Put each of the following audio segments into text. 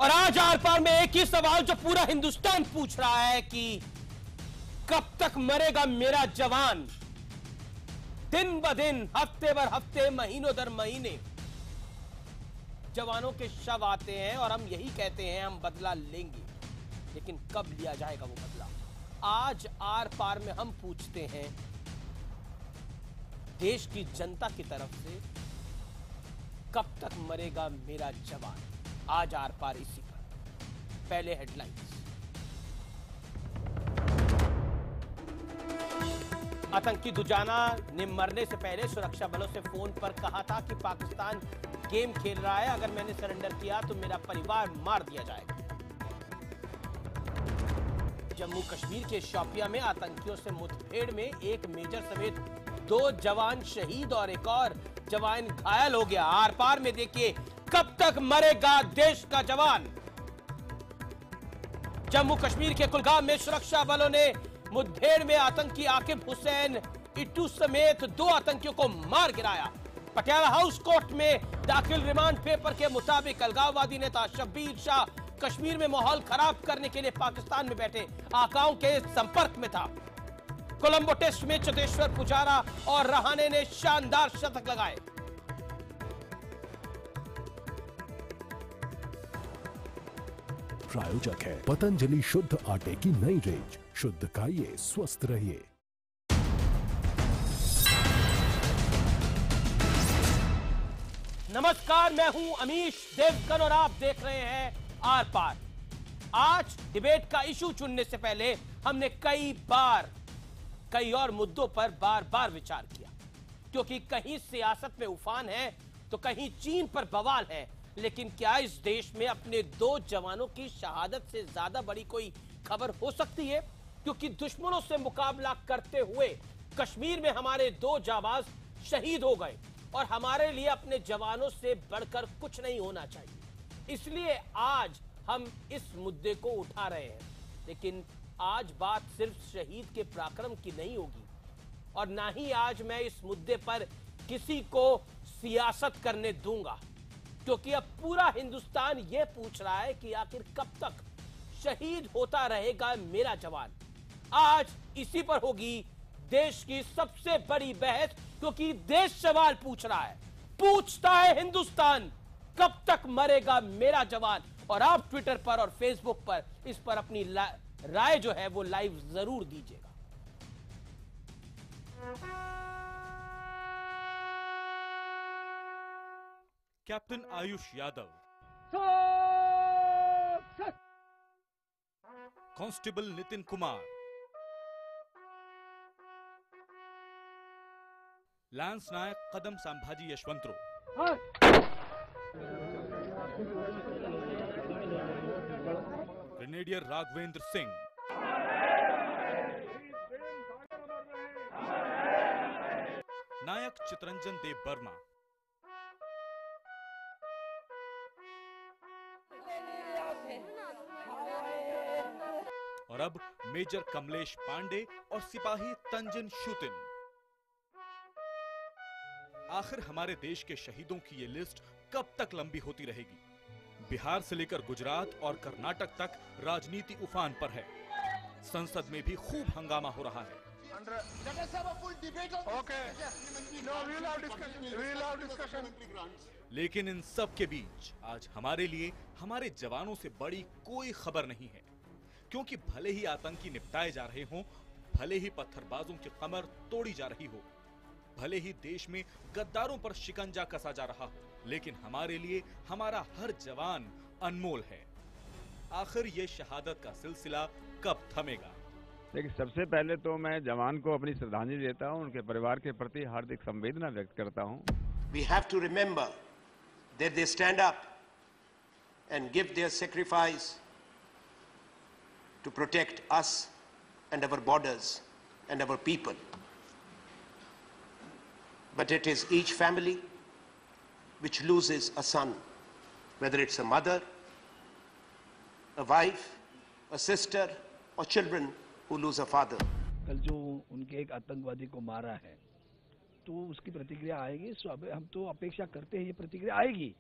और आज आर पार में एक ही सवाल जो पूरा हिंदुस्तान पूछ रहा है कि कब तक मरेगा मेरा जवान। दिन ब दिन, हफ्ते भर हफ्ते, महीनों दर महीने जवानों के शव आते हैं और हम यही कहते हैं हम बदला लेंगे, लेकिन कब लिया जाएगा वो बदला। आज आर पार में हम पूछते हैं देश की जनता की तरफ से, कब तक मरेगा मेरा जवान। आज आर पार इसी पर। पहले हेडलाइंस। आतंकी दुजाना ने मरने से पहले सुरक्षा बलों से फोन पर कहा था कि पाकिस्तान गेम खेल रहा है, अगर मैंने सरेंडर किया तो मेरा परिवार मार दिया जाएगा। जम्मू कश्मीर के शोपियां में आतंकियों से मुठभेड़ में एक मेजर समेत 2 जवान शहीद और एक और जवान घायल हो गया। आर पार में देखिए कब तक मरेगा देश का जवान। जम्मू कश्मीर के कुलगाम में सुरक्षा बलों ने मुठभेड़ में आतंकी आकिब हुसैन इट्टू समेत 2 आतंकियों को मार गिराया। पटियाला हाउस कोर्ट में दाखिल रिमांड पेपर के मुताबिक अलगाववादी नेता शब्बीर शाह कश्मीर में माहौल खराब करने के लिए पाकिस्तान में बैठे आकाओं के संपर्क में था। कोलंबो टेस्ट में चेतेश्वर पुजारा और रहाणे ने शानदार शतक लगाए। प्रायोजक है पतंजलि शुद्ध आटे की नई रेंज। शुद्ध खाइए, स्वस्थ रहिए। नमस्कार, मैं हूं अमीश देवगन और आप देख रहे हैं आर पार। आज डिबेट का इशू चुनने से पहले हमने कई और मुद्दों पर बार बार विचार किया, क्योंकि कहीं सियासत में उफान है तो कहीं चीन पर बवाल है। लेकिन क्या इस देश में अपने 2 जवानों की शहादत से ज्यादा बड़ी कोई खबर हो सकती है? क्योंकि दुश्मनों से मुकाबला करते हुए कश्मीर में हमारे 2 जाबाज शहीद हो गए और हमारे लिए अपने जवानों से बढ़कर कुछ नहीं होना चाहिए। इसलिए आज हम इस मुद्दे को उठा रहे हैं। लेकिन आज बात सिर्फ शहीद के पराक्रम की नहीं होगी और ना ही आज मैं इस मुद्दे पर किसी को सियासत करने दूंगा, क्योंकि अब पूरा हिंदुस्तान यह पूछ रहा है कि आखिर कब तक शहीद होता रहेगा मेरा जवान। आज इसी पर होगी देश की सबसे बड़ी बहस, क्योंकि देश सवाल पूछ रहा है, पूछता है हिंदुस्तान, कब तक मरेगा मेरा जवान। और आप ट्विटर पर और फेसबुक पर इस पर अपनी राय जो है वो लाइव जरूर दीजिएगा। Captain Ayush Yadav, constable Nitin Kumar, lance Naik Kadam Sambhaji Yashwantrao, grenadier Raghavendra Singh, Naik Chittaranjan Dev Verma, और अब मेजर कमलेश पांडे और सिपाही तंजन शुतिन। आखिर हमारे देश के शहीदों की ये लिस्ट कब तक लंबी होती रहेगी? बिहार से लेकर गुजरात और कर्नाटक तक राजनीति उफान पर है। संसद में भी खूब हंगामा हो रहा है। लेकिन इन सब के बीच आज हमारे लिए हमारे जवानों से बड़ी कोई खबर नहीं है, क्योंकि भले ही आतंकी निपटाए जा रहे हों, भले ही पत्थरबाजों की कमर तोड़ी जा रही हो, भले ही देश में गद्दारों पर शिकंजा कसा जा रहा हो, लेकिन हमारे लिए हमारा हर जवान अनमोल है। आखिर ये शहादत का सिलसिला कब थमेगा? देखिए, सबसे पहले तो मैं जवान को अपनी श्रद्धांजलि देता हूं, उनके परिवार के प्रति हार्दिक संवेदना व्यक्त करता हूं। We have to remember that they stand up and give their sacrifice to protect us and our borders and our people. But it is each family which loses a son, whether it's a mother, a wife, a sister, or children who lose a father. कल जो उनके एक आतंकवादी को मारा है, तो उसकी प्रतिक्रिया आएगी। हम तो अपेक्षा करते हैं ये प्रतिक्रिया आएगी,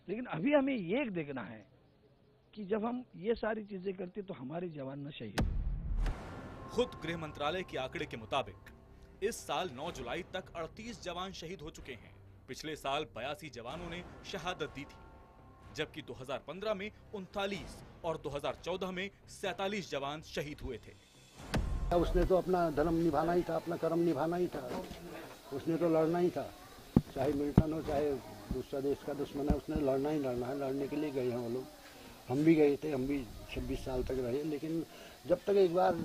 लेकिन अभी हमें ये देखना है कि जब हम ये सारी चीजें करते तो हमारे जवान न शहीद। खुद गृह मंत्रालय के आंकड़े के मुताबिक इस साल 9 जुलाई तक 38 जवान शहीद हो चुके हैं। पिछले साल 82 जवानों ने शहादत दी थी, जबकि 2015 में 39 और 2014 में 47 जवान शहीद हुए थे। उसने तो अपना धर्म निभाना ही था, अपना कर्म निभाना ही था, उसने तो लड़ना ही था, चाहे मिलिटेंट हो चाहे दूसरा देश का दुश्मन है, उसने लड़ना ही लड़ना है। लड़ने के लिए गए हैं वो लोग, हम भी गए थे, हम भी 26 साल तक रहे, लेकिन जब तक एक बार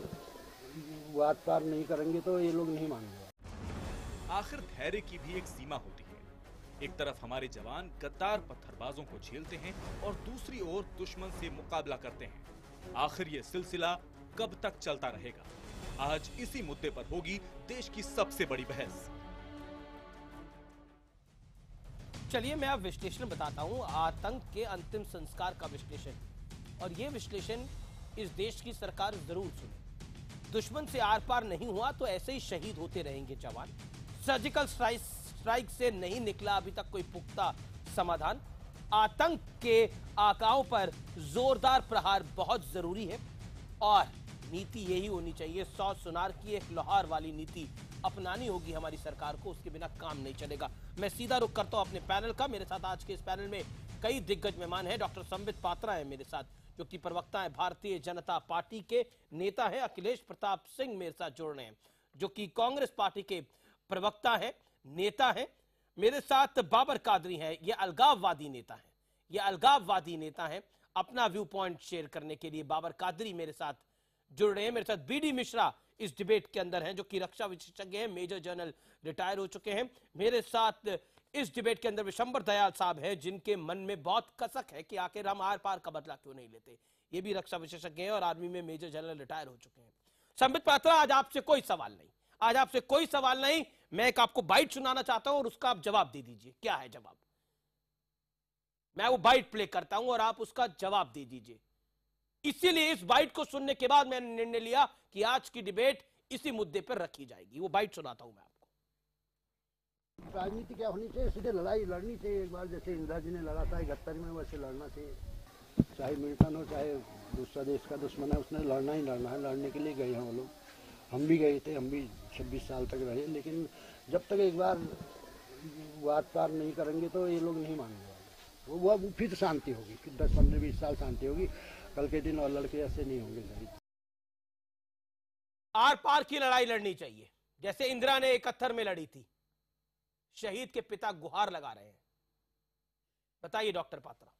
वाद पार नहीं करेंगे तो ये लोग नहीं मानेंगे। आखिर धैर्य की भी एक सीमा होती है। एक तरफ हमारे जवान गद्दार पत्थरबाजों को झेलते हैं और दूसरी ओर दुश्मन से मुकाबला करते हैं। आखिर ये सिलसिला कब तक चलता रहेगा? आज इसी मुद्दे पर होगी देश की सबसे बड़ी बहस। चलिए मैं अब विश्लेषण बताता हूं, आतंक के अंतिम संस्कार का विश्लेषण, और यह विश्लेषण इस देश की सरकार जरूर सुने। दुश्मन से आर पार नहीं हुआ तो ऐसे ही शहीद होते रहेंगे जवान। सर्जिकल स्ट्राइक से नहीं निकला अभी तक कोई पुख्ता समाधान। आतंक के आकाओं पर जोरदार प्रहार बहुत जरूरी है, और नीति यही होनी चाहिए। 100 सुनार की एक लोहार वाली नीति अपनानी होगी हमारी सरकार को, उसके बिना काम नहीं चलेगा। मैं सीधा रुख करता हूं अपने पैनल का। मेरे साथ आज के इस पैनल में कई दिग्गज मेहमान हैं। डॉक्टर संबित पात्रा है मेरे साथ, जो कि प्रवक्ता है भारतीय जनता पार्टी के, नेता है। अखिलेश प्रताप सिंह मेरे साथ जुड़ रहे हैं, जो कि कांग्रेस पार्टी के प्रवक्ता है, नेता है। मेरे साथ बाबर कादरी है, ये अलगाववादी नेता है, ये अलगाववादी नेता है। अपना व्यू पॉइंट शेयर करने के लिए बाबर कादरी मेरे साथ जुड़ रहे हैं। मेरे साथ बीडी मिश्रा इस डिबेट के अंदर हैं, जो कि रक्षा विशेषज्ञ हैं, मेजर जनरल रिटायर हो चुके हैं। मेरे साथ इस डिबेट के अंदर विशंबर दयाल साहब हैं, जिनके मन में बहुत कसक है कि आखिर हम आर पार का बदला क्यों नहीं लेते। ये भी रक्षा विशेषज्ञ हैं और आर्मी में मेजर जनरल रिटायर हो चुके हैं। संबित पात्रा, आज आपसे कोई सवाल नहीं, आज आपसे कोई सवाल नहीं। मैं एक आपको बाइट सुनाना चाहता हूं और उसका आप जवाब दे दीजिए। क्या है जवाब? मैं वो बाइट प्ले करता हूं और आप उसका जवाब दे दीजिए। इसीलिए इस बाइट को सुनने के बाद मैंने निर्णय लिया कि आज की डिबेट इसी मुद्दे पर रखी जाएगी। वो बाइट सुनाता हूं मैं आपको। राजनीति क्या होनी चाहिए? सीधे लड़ाई लड़नी चाहिए एक बार, जैसे इंदिरा जी ने लड़ा था 71 में, वैसे लड़ना चाहिए। चाहे मिलिटेंट हो चाहे दूसरा देश का दुश्मन है, उसने लड़ना ही लड़ना है। लड़ने के लिए गए हैं वो लोग, हम भी गए थे, हम भी 26 साल तक रहे, लेकिन जब तक एक बार वाद पार नहीं करेंगे तो ये लोग नहीं मानेंगे। वो फिर शांति होगी, फिर 10, 15, 20 साल शांति होगी। कल के दिन और लड़के ऐसे नहीं होंगे शहीद। आर पार की लड़ाई लड़नी चाहिए, जैसे इंदिरा ने 71 में लड़ी थी। शहीद के पिता गुहार लगा रहे हैं। बताइए डॉक्टर पात्रा।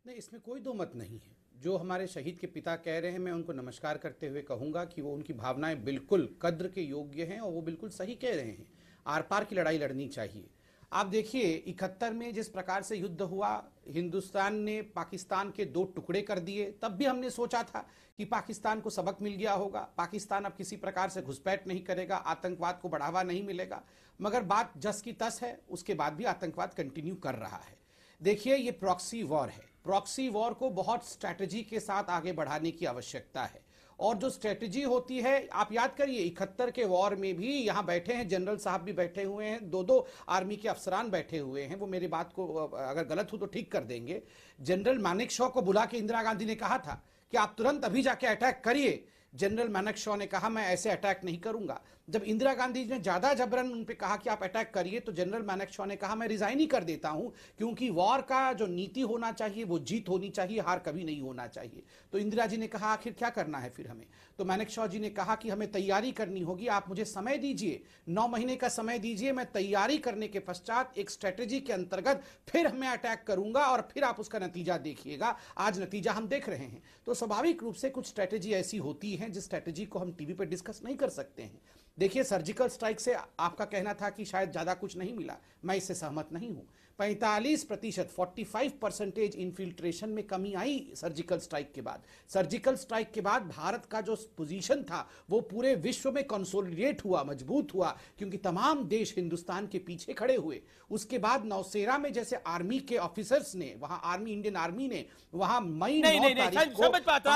नहीं, इसमें कोई दो मत नहीं है। जो हमारे शहीद के पिता कह रहे हैं, मैं उनको नमस्कार करते हुए कहूंगा कि वो, उनकी भावनाएं बिल्कुल कद्र के योग्य हैं और वो बिल्कुल सही कह रहे हैं। आर पार की लड़ाई लड़नी चाहिए। आप देखिए 71 में जिस प्रकार से युद्ध हुआ, हिंदुस्तान ने पाकिस्तान के 2 टुकड़े कर दिए। तब भी हमने सोचा था कि पाकिस्तान को सबक मिल गया होगा, पाकिस्तान अब किसी प्रकार से घुसपैठ नहीं करेगा, आतंकवाद को बढ़ावा नहीं मिलेगा। मगर बात जस की तस है, उसके बाद भी आतंकवाद कंटिन्यू कर रहा है। देखिए, ये प्रॉक्सी वॉर है। प्रॉक्सी वॉर को बहुत स्ट्रैटेजी के साथ आगे बढ़ाने की आवश्यकता है। और जो स्ट्रेटजी होती है, आप याद करिए 71 के वॉर में भी यहाँ बैठे हैं, जनरल साहब भी बैठे हुए हैं, 2 आर्मी के अफसरान बैठे हुए हैं। वो मेरी बात को अगर गलत हो तो ठीक कर देंगे। जनरल मानेकशॉ को बुला के इंदिरा गांधी ने कहा था कि आप तुरंत अभी जाके अटैक करिए। जनरल मानेकशॉ ने कहा मैं ऐसे अटैक नहीं करूंगा। जब इंदिरा गांधी ने ज्यादा जबरन उन पे कहा कि आप अटैक करिए, तो जनरल मानेकशॉ ने कहा मैं रिजाइन ही कर देता हूं, क्योंकि वॉर का जो नीति होना चाहिए वो जीत होनी चाहिए, हार कभी नहीं होना चाहिए। तो इंदिरा जी ने कहा आखिर क्या करना है फिर हमें? तो मानेकशॉ जी ने कहा कि हमें तैयारी करनी होगी, आप मुझे समय दीजिए, 9 महीने का समय दीजिए, मैं तैयारी करने के पश्चात एक स्ट्रेटेजी के अंतर्गत फिर मैं अटैक करूंगा और फिर आप उसका नतीजा देखिएगा। आज नतीजा हम देख रहे हैं। तो स्वाभाविक रूप से कुछ स्ट्रेटेजी ऐसी होती है जिस स्ट्रेटेजी को हम टीवी पर डिस्कस नहीं कर सकते हैं। देखिए, सर्जिकल स्ट्राइक से आपका कहना था कि शायद ज्यादा कुछ नहीं मिला, मैं इससे सहमत नहीं हूं। 45%, 45% इन्फिल्ट्रेशन में कमी आई सर्जिकल स्ट्राइक के बाद। सर्जिकल स्ट्राइक के बाद भारत का जो पोजीशन था वो पूरे विश्व में कंसोलिडेट हुआ, मजबूत हुआ, क्योंकि तमाम देश हिंदुस्तान के पीछे खड़े हुए। उसके बाद नौसेना में जैसे आर्मी के ऑफिसर्स ने, वहां आर्मी, इंडियन आर्मी ने वहां मई 9 तारीख को समझ पात्रा,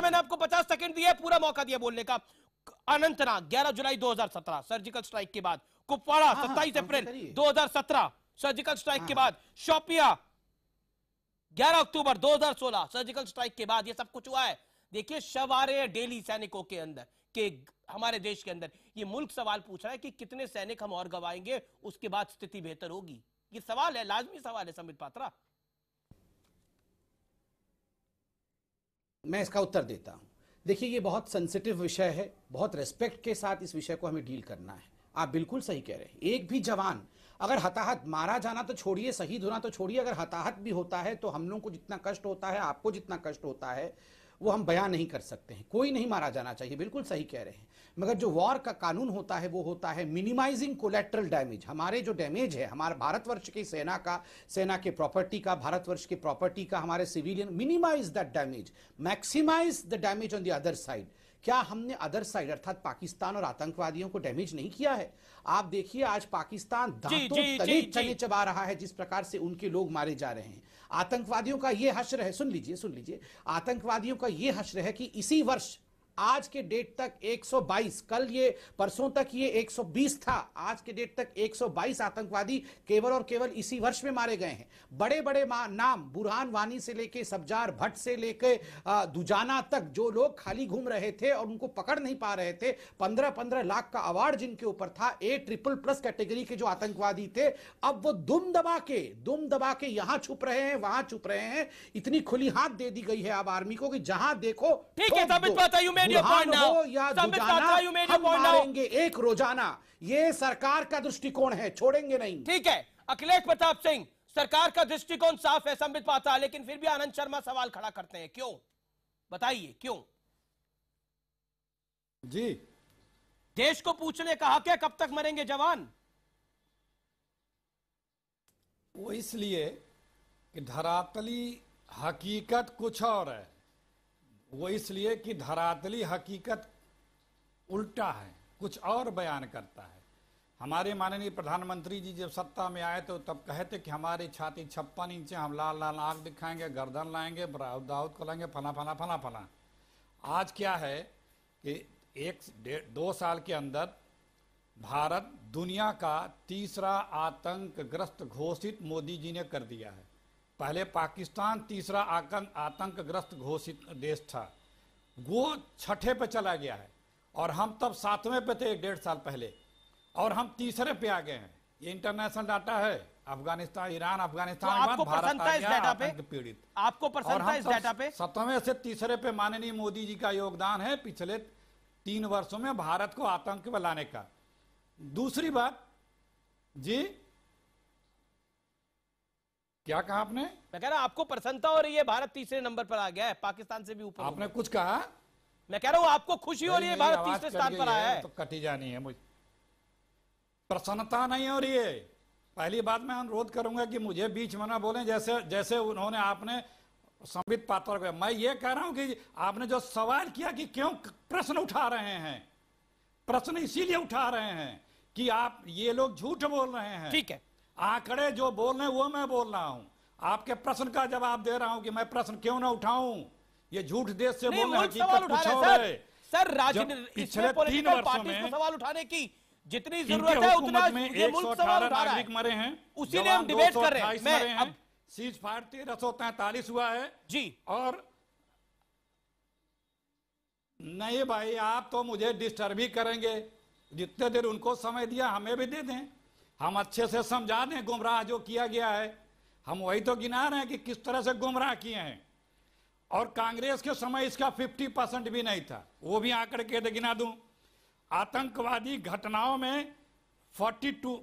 मैंने आपको 50 सेकंड दिया, पूरा मौका दिया बोलने का। अनंतनाग 11 जुलाई 2017 सर्जिकल स्ट्राइक के बाद कुपवाड़ा हाँ, 27 हाँ, अप्रैल करिए। 2017 सर्जिकल स्ट्राइक के बाद, शोपियां 11 अक्टूबर 2016 सर्जिकल स्ट्राइक के बाद, ये सब कुछ हुआ है। देखिए शव आ रहे हैं डेली सैनिकों के अंदर, के हमारे देश के अंदर। ये मुल्क सवाल पूछ रहा है कि कितने सैनिक हम और गवाएंगे, उसके बाद स्थिति बेहतर होगी। ये सवाल है, लाजमी सवाल है संबित पात्रा। मैं इसका उत्तर देता हूं। देखिए ये बहुत सेंसिटिव विषय है, बहुत रेस्पेक्ट के साथ इस विषय को हमें डील करना है। आप बिल्कुल सही कह रहे हैं। एक भी जवान अगर हताहत, मारा जाना तो छोड़िए, शहीद होना तो छोड़िए, अगर हताहत भी होता है तो हम लोगों को जितना कष्ट होता है, आपको जितना कष्ट होता है, वो हम बयान नहीं कर सकते हैं। कोई नहीं मारा जाना चाहिए, बिल्कुल सही कह रहे हैं। मगर जो वॉर का कानून होता है वो होता है मिनिमाइजिंग कोलेट्रल डैमेज। हमारे जो डैमेज है हमारे भारतवर्ष की सेना का, सेना के प्रॉपर्टी का, भारतवर्ष के प्रॉपर्टी का, हमारे civilian, minimize that damage, maximize the damage on the other side. क्या हमने अदर साइड अर्थात पाकिस्तान और आतंकवादियों को डैमेज नहीं किया है? आप देखिए आज पाकिस्तान दांतों तले चने चबा रहा है जिस प्रकार से उनके लोग मारे जा रहे हैं। आतंकवादियों का यह हश्र है, सुन लीजिए, आतंकवादियों का यह हश्र है कि इसी वर्ष आज के डेट तक 122, कल ये परसों तक ये 120 था, आज के डेट तक 122 आतंकवादी केवल और केवल इसी वर्ष में मारे गए हैं। बड़े बड़े नाम, बुरहान वानी से लेके सब्जार भट्ट से लेके दुजाना तक, जो लोग खाली घूम रहे थे और उनको पकड़ नहीं पा रहे थे, 15-15 लाख का अवार्ड जिनके ऊपर था, A++ कैटेगरी के जो आतंकवादी थे, अब वो दुम दबा के यहां छुप रहे हैं, वहां छुप रहे हैं। इतनी खुली हाथ दे दी गई है अब आर्मी को कि जहां देखो ठीक है, Sambit Patra, you made your point now. Sambit Patra, you made your point now. मारेंगे एक रोजाना, ये सरकार का दृष्टिकोण है, छोड़ेंगे नहीं। ठीक है, अखिलेश प्रताप सिंह, सरकार का दृष्टिकोण साफ है संबित पात्रा, लेकिन फिर भी आनंद शर्मा सवाल खड़ा करते हैं, क्यों? बताइए क्यों? जी, देश को पूछने का हक है, कब तक मरेंगे जवान? वो इसलिए कि धरातली हकीकत कुछ और है। वो इसलिए कि धरातली हकीकत उल्टा है, कुछ और बयान करता है। हमारे माननीय प्रधानमंत्री जी जब सत्ता में आए तो तब कहे थे कि हमारी छाती 56 इंच, हम लाल लाल आंख दिखाएंगे, गर्दन लाएंगे, दाऊद को लाएंगे, फला। आज क्या है कि 1-2 साल के अंदर भारत दुनिया का तीसरा आतंकग्रस्त घोषित मोदी जी ने कर दिया है। पहले पाकिस्तान तीसरा आतंकग्रस्त घोषित देश था, वो 6ठे पे चला गया है और हम तब 7वें पे थे 1-1.5 साल पहले, और हम तीसरे पे आ गए हैं। ये इंटरनेशनल डाटा है। अफगानिस्तान, ईरान, अफगानिस्तान तो आपको प्रसन्नता इस डाटा पे? पीड़ित, आपको प्रसन्नता इस डाटा पे? 7वें से तीसरे पे माननीय मोदी जी का योगदान है पिछले 3 वर्षों में भारत को आतंक में लाने का। दूसरी बात जी, क्या कहा आपने? मैं कह रहा हूं आपको प्रसन्नता हो रही है, भारत तीसरे नंबर पर आ गया है, पाकिस्तान से भी ऊपर। आपने कुछ कहा? मैं कह रहा हूं आपको खुशी हो रही है, भारत तीसरे स्थान पर आया है। तो कटी जानी है मुझे, प्रसन्नता नहीं हो रही है। पहली बात मैं अनुरोध करूंगा कि मुझे बीच में ना बोलें, जैसे उन्होंने, आपने संबित पात्रा को। मैं ये कह रहा हूं कि आपने जो सवाल किया कि क्यों प्रश्न उठा रहे हैं, प्रश्न इसीलिए उठा रहे हैं कि आप ये लोग झूठ बोल रहे हैं। ठीक है, आंकड़े जो बोल रहे हैं वो मैं बोल रहा हूं, आपके प्रश्न का जवाब दे रहा हूं कि मैं प्रश्न क्यों ना उठाऊं। ये झूठ देश से बोल रहे, हकीकत कुछ और है। सर राजनीति, पिछले 3 वर्षों में सवाल उठाने की जितनी जरूरत है उतना ये मुल्क सवाल उठा रहा है। नागरिक मरे हैं, उसी लिए हम डिबेट कर रहे हैं। मैं अब सीज फायर 1343 हुआ है जी। और नहीं भाई, आप तो मुझे डिस्टर्ब ही करेंगे। जितने देर उनको समय दिया हमें भी दे दें, हम अच्छे से समझा दें गुमराह जो किया गया है। हम वही तो गिना रहे हैं कि किस तरह से गुमराह किए हैं। और कांग्रेस के समय इसका 50% भी नहीं था, वो भी आंकड़े के गिना दूं। आतंकवादी घटनाओं में 42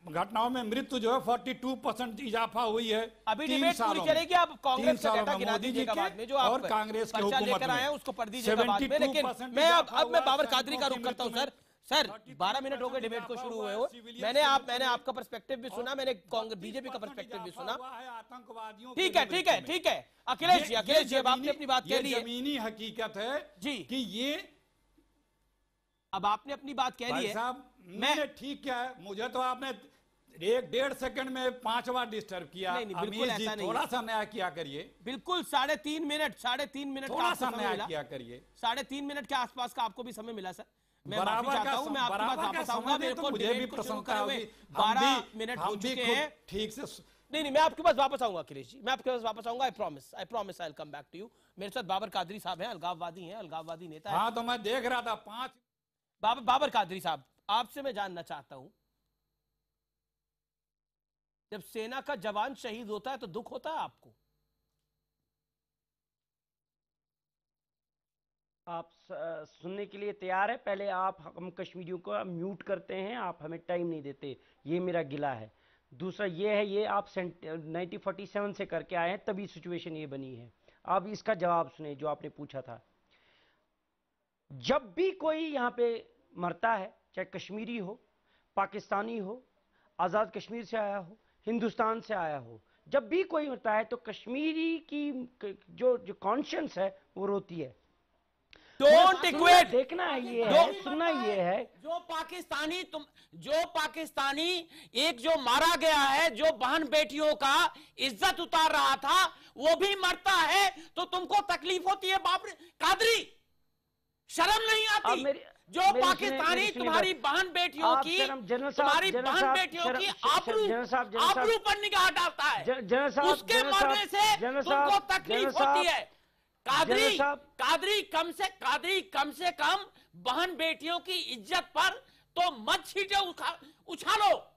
घटनाओं में मृत्यु जो है 42% इजाफा हुई है। अभी डिबेट पूरी चलेगी, आप कांग्रेस का डाटा गिना दीजिएगा बाद में, जो आप और कांग्रेस की हुकूमत लेकर आए हैं उसको पढ़ दीजिएगा बाद में। लेकिन मैं अब मैं बाबर कादरी का रुख करता हूं। सर 12 मिनट हो गए डिबेट को शुरू हुए हो। मैंने आपका पर्सपेक्टिव भी सुना, मैंने बीजेपी का पर्सपेक्टिव भी सुना। ठीक है अखिलेश जी अब आपने अपनी बात कह ली है। जमीनी हकीकत है जी कि ये, अब आपने अपनी बात कह ली है साहब। मैंने ठीक क्या है, मुझे तो आपने 1-1.5 सेकंड में 5 बार डिस्टर्ब किया। बिल्कुल ऐसा नहीं, थोड़ा सा न्याय किया करिए। बिल्कुल 3.5 मिनट थोड़ा सा न्याय किया करिए। 3.5 मिनट के आसपास का आपको भी समय मिला सर। मैं माफी चाहता हूं, मैं आपके पास वापस आऊंगा। मेरे को मुझे भी प्रसन्नता होगी। 12 मिनट हो चुके हैं। ठीक से नहीं, मैं आपके पास वापस आऊंगा अखिलेश जी, मैं आपके पास वापस आऊंगा। I promise I will come back to you. मेरे साथ बाबर कादरी साहब हैं, अलगाववादी नेता है। हाँ, तो मैं देख रहा था 5 बाबर कादरी साहब, आपसे मैं जानना चाहता हूं, जब सेना का जवान शहीद होता है तो दुख होता है आपको? आप सुनने के लिए तैयार है? पहले आप हम कश्मीरियों को म्यूट करते हैं, आप हमें टाइम नहीं देते, ये मेरा गिला है। दूसरा ये है, ये आप 1947 से करके आए हैं, तभी सिचुएशन ये बनी है। आप इसका जवाब सुने जो आपने पूछा था। जब भी कोई यहाँ पे मरता है, चाहे कश्मीरी हो, पाकिस्तानी हो, आज़ाद कश्मीर से आया हो, हिंदुस्तान से आया हो, जब भी कोई मरता है तो कश्मीरी की जो कॉन्शियंस है वो रोती है। डोंट इक्वेट, देखना है ये है, सुनना ये है। जो पाकिस्तानी एक जो मारा गया है, जो बहन बेटियों का इज्जत उतार रहा था, वो भी मरता है तो तुमको तकलीफ होती है? बाप रे कादरी, शर्म नहीं आती? जो पाकिस्तानी तुम्हारी बहन बेटियों की, तुम्हारी बहन बेटियों की आबरू पर निगाह डालता है, उसके मरने से तुमको तकलीफ होती है? कादरी कम से कम बहन बेटियों की इज्जत पर तो मत छीटे उछालो।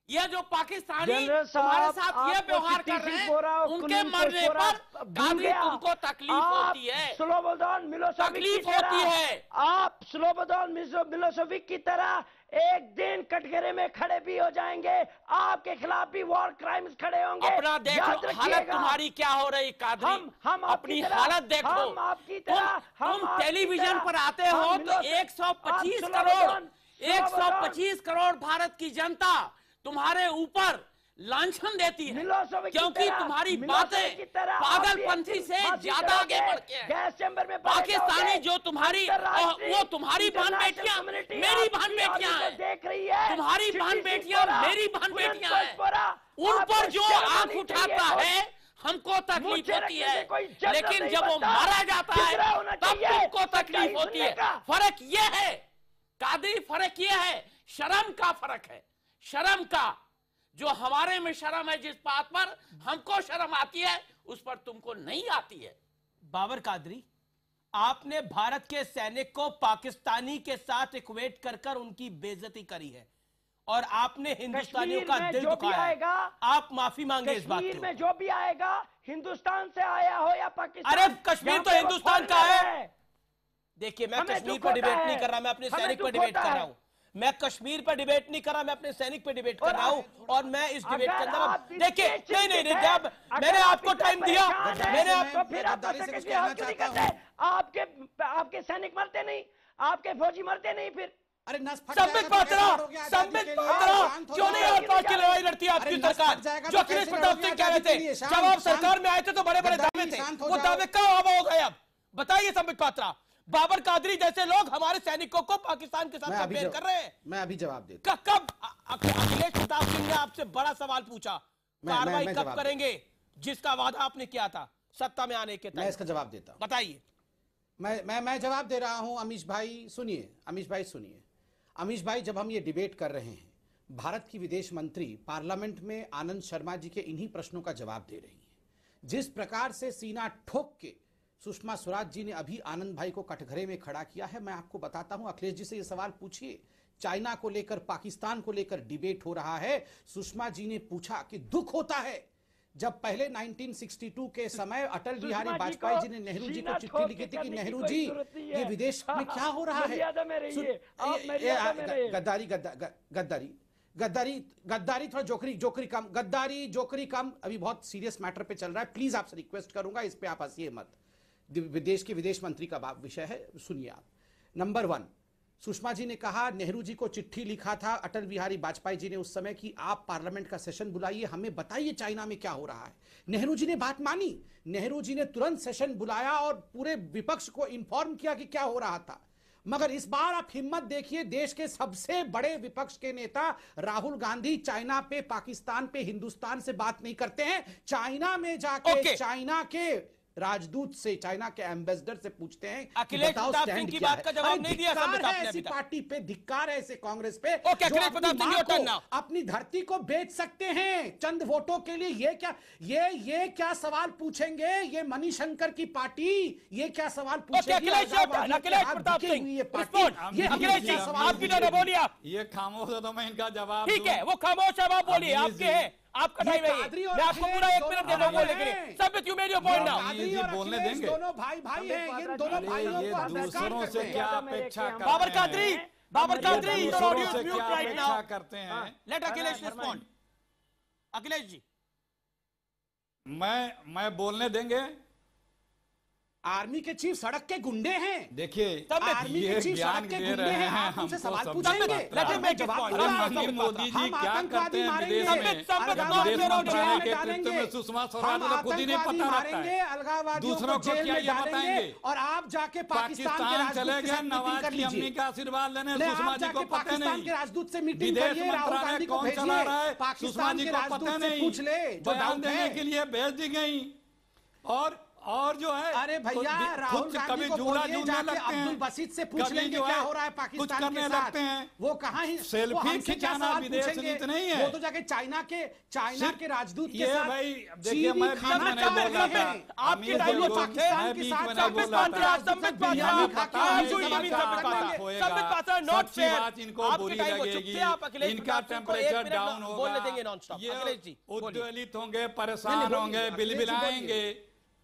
यह जो पाकिस्तानी तुम्हारे साथ ये व्यवहार कर रहे हैं, उनके मरने पर कादरी तुमको तकलीफ होती है, तकलीफ होती है। आप स्लोबोदान मिलोसेविक की तरह एक दिन कटघरे में खड़े भी हो जाएंगे, आपके खिलाफ भी वॉर क्राइम्स खड़े होंगे। अपना देखो हालत तुम्हारी क्या हो रही कादरी, हम अपनी हालत देखो। हम आपकी तरह तुम टेलीविजन पर आते हो तो 125 करोड़ भारत की जनता तुम्हारे ऊपर लांछन देती है, क्योंकि तुम्हारी बातें पागलपंथी से ज्यादा आगे बढ़ के हैं। पाकिस्तानी जो तुम्हारी वो तुम्हारी बहन बेटियां मेरी बहन बेटियां हैं, तुम्हारी बहन बेटियां मेरी बहन बेटियां हैं। उन पर जो आंख उठाता है हमको तकलीफ होती है, लेकिन जब वो मारा जाता है तब तुमको तकलीफ होती है। फर्क ये है कादरी, फर्क ये है, शर्म का फर्क है। शर्म का, जो हमारे में शर्म है, जिस बात पर हमको शर्म आती है उस पर तुमको नहीं आती है। बाबर कादरी, आपने भारत के सैनिक को पाकिस्तानी के साथ इक्वेट कर उनकी बेइज्जती करी है और आपने हिंदुस्तानियों का दिल दुखाया है। आप माफी मांगे इस बात कश्मीर में जो भी आएगा, हिंदुस्तान से आया हो या पाकिस्तान, अरे कश्मीर तो हिंदुस्तान का है। देखिए, मैं कश्मीर पर डिबेट नहीं कर रहा, मैं अपने सैनिक पर डिबेट कर रहा हूं। मैं कश्मीर पर डिबेट नहीं कर रहा, मैं अपने सैनिक पर डिबेट कर रहा हूं। और मैं इस डिबेट के अंदर देखिए, नहीं, मैंने आपको टाइम दिया, मैंने आपके सैनिक मरते नहीं, आपके फौजी मरते नहीं, फिर अरे संबित पात्रा क्यों नहीं आर-पार की लड़ाई लड़ती है आपकी सरकार? जो अखिलेश प्रताप सिंह कह रहे थे जब आप सरकार में आए थे तो बड़े बड़े दावे थे, वो दावे कब हो गए? अब बताइए संबित पात्रा। बाबर कादरी जैसे लोग हमारे सैनिकों को पाकिस्तान के साथ कंपेयर कर रहे हैं। मैं अभी जवाब देता हूं। कब अखिलेश प्रताप सिंह ने आपसे बड़ा सवाल पूछा, कार्रवाई कब करेंगे, जिसका वादा आपने किया था सत्ता में आने के? मैं इसका जवाब देता हूं, बताइए। मैं जवाब दे रहा हूं। अमीश भाई सुनिए, अमीश भाई, जब हम ये डिबेट कर रहे हैं, भारत की विदेश मंत्री पार्लियामेंट में आनंद शर्मा जी के इन्हीं प्रश्नों का जवाब दे रही हैं। जिस प्रकार से सीना ठोक के सुषमा स्वराज जी ने अभी आनंद भाई को कटघरे में खड़ा किया है, मैं आपको बताता हूं। अखिलेश जी से ये सवाल पूछिए, चाइना को लेकर, पाकिस्तान को लेकर डिबेट हो रहा है। सुषमा जी ने पूछा कि दुख होता है जब पहले 1962 के समय अटल बिहारी वाजपेयी जी ने नेहरू जी को चिट्ठी लिखी थी कि नेहरू जी, ये विदेश में क्या हो रहा है? गद्दारी थोड़ा जोकरी कम, जोकरी कम। अभी बहुत सीरियस मैटर पे चल रहा है, प्लीज आपसे रिक्वेस्ट करूंगा, इस पे आप हंसिए मत। विदेश के विदेश मंत्री का विषय है, सुनिए आप। नंबर 1, सुषमा जी ने कहा नेहरू जी को चिट्ठी लिखा था अटल बिहारी वाजपेयी जी ने उस समय कि आप पार्लियामेंट का सेशन बुलाइए, हमें बताइए चाइना में क्या हो रहा है। नेहरू जी ने बात मानी, नेहरू जी ने तुरंत सेशन बुलाया और पूरे विपक्ष को इंफॉर्म किया कि क्या हो रहा था। मगर इस बार आप हिम्मत देखिए, देश के सबसे बड़े विपक्ष के नेता राहुल गांधी चाइना पे, पाकिस्तान पे, हिंदुस्तान से बात नहीं करते हैं। चाइना में जाके चाइना के राजदूत से, चाइना के एम्बेसडर से पूछते हैं कि अखिलेश बताओ प्रताप स्टैंड सिंह की क्या बात है। का जवाब अरे नहीं दिया धिक्कार संबित है आपने ऐसी अभी तक। पार्टी पे, धिक्कार है ऐसे कांग्रेस पे ओके, जो अखिलेश अपनी प्रताप सिंह, मां your turn को, now. अपनी धरती को बेच सकते हैं चंद वोटों के लिए। ये क्या सवाल पूछेंगे ये मणिशंकर की पार्टी, ये क्या सवाल पूछेगी? अखिलेश प्रताप सिंह, ये अखिलेश जी आपकी तरह बोलिए आप। ये खामोश है तो मैं इनका जवाब ठीक है, वो खामोश है, आप बोलिए, आपके हैं, आपका टाइम है ये। मैं आपको पूरा 1 मिनट देता हूं बोलने के लिए। Sambit, you made your point now. ये बोलने देंगे। दोनों भाई हैं, इन दोनों भाइयों ये को दूसरों से क्या अपेक्षा करते हैं? Babar Qadri, your audio is mute right now. करते हैं। Let Akhilesh respond. अखिलेश जी, मैं बोलने देंगे? आर्मी के चीफ सड़क के गुंडे हैं। देखिए, आर्मी के चीफ सड़क के गुंडे हैं, आप उनसे सवाल पूछेंगे। मोदी जी क्या करते हैं विदेश में? के नेतृत्व में सुषमा स्वराज को खुद ही नहीं पता रहता है, दूसरों को क्या ये बताएंगे? और आप जाके पाकिस्तान चले गए नवाज की अम्मी का आशीर्वाद लेने, सुषमा जी को पता नहीं। के राजदूत से मीटिंग विदेश करिए, राहुल मंत्रालय गांधी को कौन चला रहा है, भेजिए, सुषमा जी को पता नहीं। पूछ ले जो बयान देने के लिए भेज दी गई। और जो है, अरे भैया राहुल गांधी को बोलिए जाके अब्दुल बसीत से पूछ लेंगे क्या हो रहा है पाकिस्तान के साथ। वो कहां ही सेल्फी खिंचाना विदेश नीति नहीं है, वो तो जाके चाइना के राजदूत के साथ। भाई देखिए, मैं बीच में नहीं बोल रहा था, आपके टाइम में पाकिस्तान के साथ इनको बुरी लगेगी, इनका टेम्परेचर डाउन होगा, ये उद्वेलित होंगे, परेशान होंगे, बिलबिलाएंगे।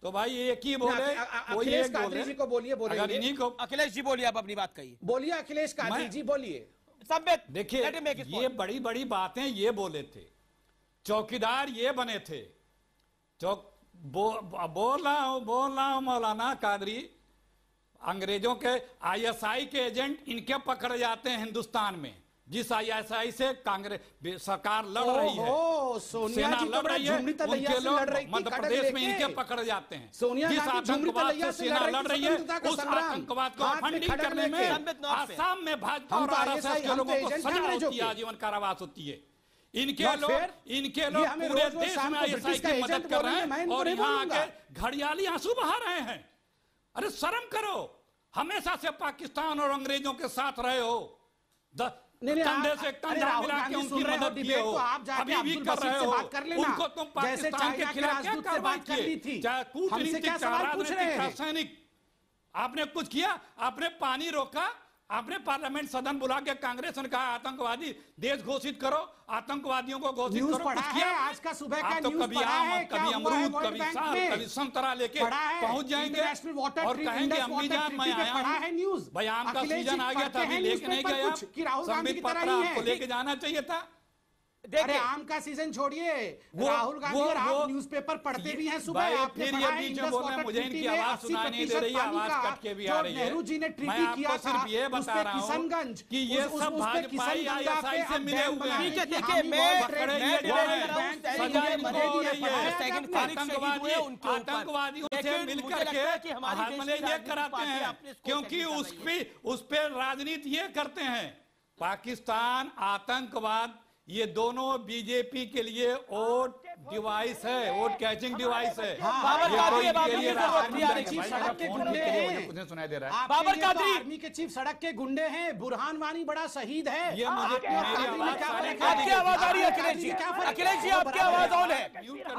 तो भाई एक ही बोले, कोई एक बोले। जी को बोलिए, अगर इन्हीं को, अखिलेश जी बोलिए, आप अपनी बात कहिए। बोलिए अखिलेश कादरी जी, बोलिए। देखिए, ये बड़ी बड़ी बातें ये बोले थे, चौकीदार ये बने थे। बोल रहा हूं मौलाना कादरी, अंग्रेजों के ISI के एजेंट इनके पकड़े जाते हैं हिंदुस्तान में। जिस ISI से कांग्रेस सरकार लड़ रही है, सेना लड़ रही है, उनके लोग मध्य प्रदेश में इनके पकड़े जाते हैं। जिस आतंकवाद से सेना लड़ रही है, उस आतंकवाद को फंडिंग करने में आसाम में भाजपा और RSS के लोगों को सजा होती है, आजीवन कारावास होती है। इनके लोग पूरे देश में ISI की मदद कर रहे हैं और यहाँ आके घड़ियाली आंसू बहा रहे हैं। अरे शर्म करो, हमेशा से पाकिस्तान और अंग्रेजों के साथ रहे हो, कंधे से कंधा मिला के उनकी मदद किए हो, अभी भी कर रहे हो। उनको तुम पाकिस्तान के खिलाफ क्या कार्रवाई किए? चाहे कूटनीतिक, चाहे राजनीतिक, चाहे सैनिक, आपने कुछ किया? आपने पानी रोका, आपने पार्लियामेंट सदन बुला के कांग्रेस ने कहा आतंकवादी देश घोषित करो, आतंकवादियों को घोषित करो। कुछ किया? आज का सुबह का तो कभी आम, कभी अमरूद, कभी साग, कभी संतरा लेके पहुंच जाएंगे और कहेंगे अम्मी जान मैं आया हूं। भाई आम का सीजन आ गया था, अभी लेके नहीं गए आप। संबित पात्रा आपको लेके जाना चाहिए था। अरे आम का सीजन छोड़िए, राहुल गांधी और आप न्यूज़पेपर पढ़ते भी हैं सुबह। आपने फिर ये बीच में बोल रहे हैं, मुझे इनकी आवाज सुनाई नहीं दे रही है, आवाज कट के भी आ रही है। नेहरू जी ने ट्रीटी मैं किया आपको सिर्फ ये बता रहा हूँ कि ये सब भाजपा ISI से मिले हुए हैं। आतंकवादियों से मिलकर के हमले ये कराते हैं, क्योंकि उस पे राजनीति ये करते हैं। पाकिस्तान, आतंकवाद, ये दोनों बीजेपी के लिए वोट डिवाइस है, वोट कैचिंग डिवाइस है। सुनाई दे रहा है। बाबर कादरी आर्मी के चीफ सड़क के गुंडे हैं, बुरहान वानी बड़ा शहीद है। आपकी आवाज आ रही है अखिलेश जी, अखिलेश जी आपकी आवाज ऑन है,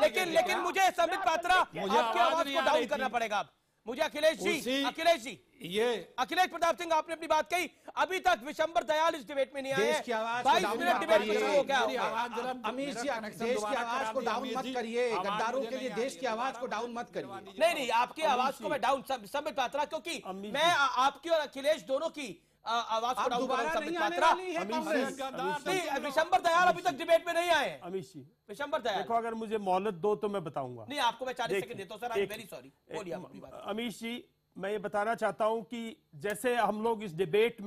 लेकिन मुझे संबित पात्रा आपकी आवाज को डाउन करना पड़ेगा। मुझे अखिलेश जी ये अखिलेश प्रताप सिंह, आपने अपनी बात कही, अभी तक विशंबर दयाल इस डिबेट में नहीं आए। 22 मिनट डिबेट में हो क्या अमित जी, देश की आवाज को डाउन मत करिए, गद्दारों के लिए देश की आवाज को डाउन मत करिए। नहीं, आपकी आवाज को मैं डाउन संबित पात्रा, क्योंकि मैं आपकी और अखिलेश दोनों की आवाज को डाउन कर रहा हूं। संबित पात्रा, विशंबर दयाल अभी तक डिबेट में नहीं आए। अमित जी, विशंबर दयाल, देखो अगर मुझे मोहलत दो तो मैं बताऊंगा। नहीं, आपको मैं 40 सेकंड देता हूं sir, I am very sorry. बोलिए अपनी बात। अमित जी, मैं ये बताना चाहता हूं कि जैसे हम लोग इस डिबेट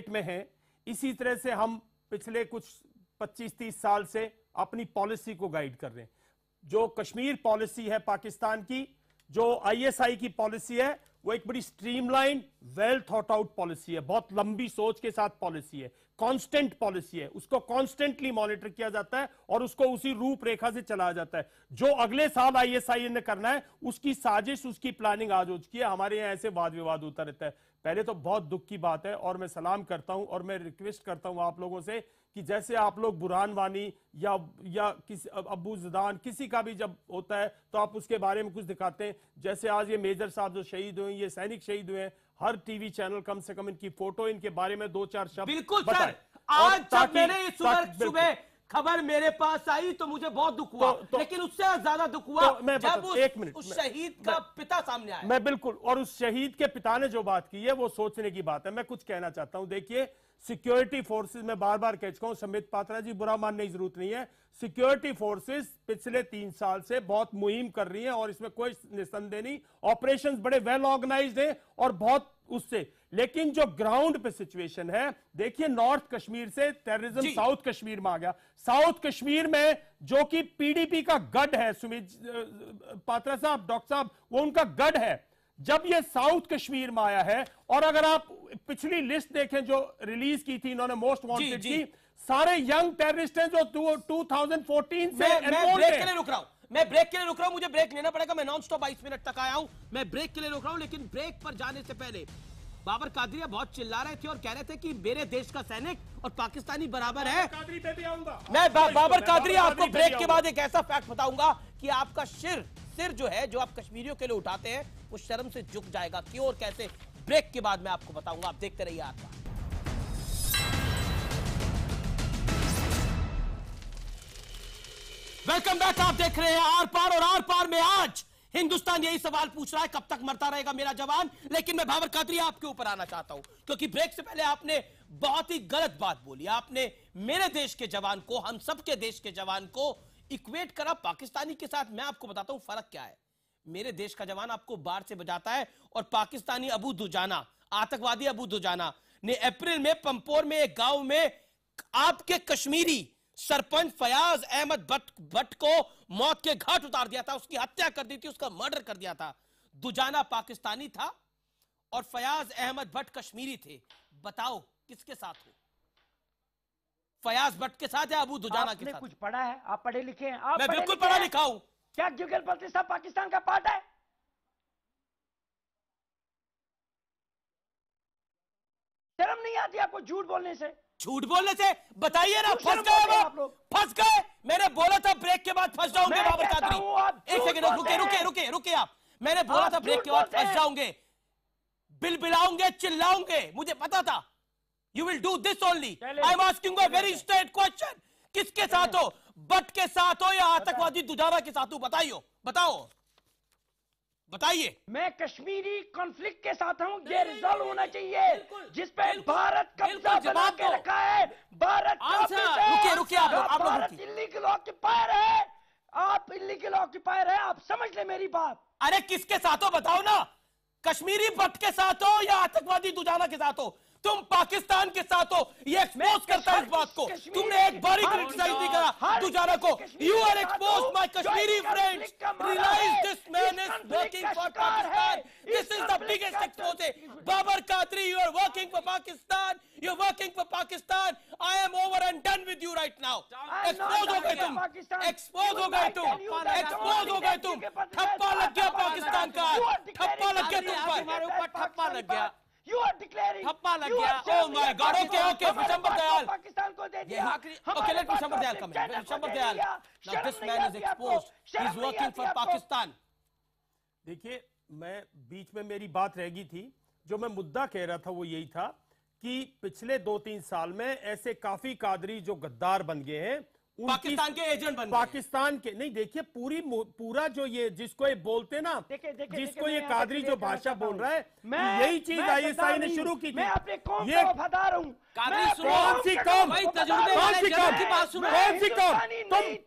में हैं, इसी तरह से हम पिछले कुछ 25-30 साल से अपनी पॉलिसी को गाइड कर रहे हैं। जो कश्मीर पॉलिसी है पाकिस्तान की, जो ISI की पॉलिसी है, वो एक बड़ी streamline well thought out policy है, बहुत लंबी सोच के साथ पॉलिसी है, कांस्टेंट पॉलिसी है, उसको कॉन्स्टेंटली मॉनिटर किया जाता है और उसको उसी रूपरेखा से चलाया जाता है। जो अगले साल ISIS ने करना है उसकी साजिश, उसकी प्लानिंग आज हो चुकी है। हमारे यहाँ ऐसे वाद विवाद होता रहता है। पहले तो बहुत दुख की बात है और मैं सलाम करता हूं और मैं रिक्वेस्ट करता हूं आप लोगों से कि जैसे आप लोग बुरहान वानी या किसी अबू ज़िदान किसी का भी जब होता है तो आप उसके बारे में कुछ दिखाते हैं, जैसे आज ये मेजर साहब जो शहीद हुए, ये सैनिक शहीद हुए हैं, हर टीवी चैनल कम से कम इनकी फोटो, इनके बारे में 2-4 शब्द बिल्कुल सर। आज जब मैंने सुबह खबर मेरे पास आई तो मुझे बहुत दुख हुआ, लेकिन उससे ज्यादा दुख हुआ जब उस शहीद का पिता सामने आया। मैं बिल्कुल, और उस शहीद के पिता ने जो बात की है वो सोचने की बात है। मैं कुछ कहना चाहता हूं, देखिए सिक्योरिटी फोर्सेस, मैं बार बार कह चुका हूं, संबित पात्रा जी बुरा मानने की जरूरत नहीं है, सिक्योरिटी फोर्सेस पिछले 3 साल से बहुत मुहिम कर रही है और इसमें कोई निसंदेह नहीं, ऑपरेशंस बड़े वेल ऑर्गेनाइज्ड हैं और बहुत उससे, लेकिन जो ग्राउंड पे सिचुएशन है, देखिए नॉर्थ कश्मीर से टेररिज्म साउथ कश्मीर में आ गया। साउथ कश्मीर में जो कि PDP का गढ़ है, सुमित पात्रा साहब, डॉक्टर साहब, वो उनका गढ़ है। जब ये साउथ कश्मीर में आया है, और अगर आप पिछली लिस्ट देखें जो रिलीज की थी इन्होंने मोस्ट वांटेड की, सारे यंग टेररिस्ट हैं जो 2014 से मैं ब्रेक के लिए रुक रहा हूं, मुझे ब्रेक लेना पड़ेगा। मैं नॉन स्टॉप 22 मिनट तक आया हूं, मैं ब्रेक के लिए रुक रहा हूं, लेकिन ब्रेक पर जाने से पहले बाबर कादरी बहुत चिल्ला रहे थे और कह रहे थे कि मेरे देश का सैनिक और पाकिस्तानी बराबर है। मैं बाबर कादरी आपको ब्रेक के बाद एक ऐसा फैक्ट बताऊंगा कि आपका सिर जो है, जो आप कश्मीरियों के लिए उठाते हैं, वो शर्म से झुक जाएगा। क्यों और कैसे, ब्रेक के बाद मैं आपको बताऊंगा। आप देखते रहिए आपका। वेलकम बैक, आप देख रहे हैं आर पार, और आर पार में आज हिंदुस्तान यही सवाल पूछ रहा है, कब तक मरता रहेगा मेरा जवान। लेकिन मैं बाबर कादरी आपके ऊपर आना चाहता हूं, क्योंकि ब्रेक से पहले आपने बहुत ही गलत बात बोली। आपने मेरे देश के जवान को, हम सबके देश के जवान को इक्वेट करा पाकिस्तानी के साथ। मैं आपको बताता हूं फर्क क्या है। मेरे देश का जवान आपको बाढ़ से बचाता है, और पाकिस्तानी अबू दुजाना, आतंकवादी अबू दुजाना ने अप्रैल में पंपोर में एक गांव में आपके कश्मीरी सरपंच फयाज अहमद भट्ट को मौत के घाट उतार दिया था, उसकी हत्या कर दी थी, उसका मर्डर कर दिया था। दुजाना पाकिस्तानी था और फयाज अहमद भट्ट कश्मीरी थे। बताओ किसके साथ हो, फयाज भट्ट के साथ या अबू दुजाना के साथ? कुछ पढ़ा है? आप पढ़े लिखे हैं? मैं बिल्कुल पढ़ा लिखा हूं। क्या गिलगित बल्तिस्तान पाकिस्तान का पार्ट है? शर्म नहीं आती आपको झूठ बोलने से? झूठ बोलने से बताइए ना, फंस गए आप लोग, फंस गए। मैंने बोला था ब्रेक के बाद फंस जाओगे बाबर कादरी। एक सेकंड रुके आप। मैंने बोला था ब्रेक के बाद फंस जाओगे, बिलबिलाओगे, चिल्लाओगे, मुझे पता था। You will do this only. I am asking a very straight question, किसके साथ हो? भट्ट के साथ हो या आतंकवादी दुजाना के साथ हो? बताओ बताइए। मैं कश्मीरी कॉन्फ्लिक्ट के साथ हूं, ये रिजॉल्व होना चाहिए, जिसपे भारत कब्जा बना के रखा है। भारत रुकिए आप भारत इल्लीगल ऑक्यूपायर है, आप इल्लीगल ऑक्यूपायर है, आप समझ ले मेरी बात। अरे किसके साथ हो बताओ ना, कश्मीरी भट्ट के साथ हो या आतंकवादी दुजाना के साथ हो? तुम पाकिस्तान के साथ हो, ये एक्सपोज करता है इस बात को। तुमने एक बारी क्रिटिसाइज नहीं करा दुजाना को। You are expose my Kashmiri friends, realize this man is working for Pakistan, this is the biggest expose. Babar Qadri, you are working for Pakistan, you are working for Pakistan. I am over and done with you right now. Expose हो गए तुम, expose हो गए तुम, ठप्पा लग गया पाकिस्तान का, ठप्पा लग गया तुम पर, तुम्हारे ऊपर ठप्पा लग गया, You are declaring. ठप्पा लग गया। Oh my God. Okay. Vishambar Dayal. Pakistan को दे दिया। Okay, let Vishambar Dayal come in. Vishambar Dayal. Now this man is exposed. He is working for Pakistan. देखिए, मैं बीच में मेरी बात रह गई थी। जो मैं मुद्दा कह रहा था वो यही था कि पिछले 2-3 साल में ऐसे काफी कादरी जो गद्दार बन गए हैं, पाकिस्तान के एजेंट बन गए। पाकिस्तान के नहीं, देखिए पूरा जो ये जिसको ये बोलते ना, जिसको ये कादरी जो भाषा बोल रहा है, यही चीज ISI ने शुरू की थी। मैं अपने कौम का वफादार हूं। कौन सी कौम? कौन सी कौम? तुम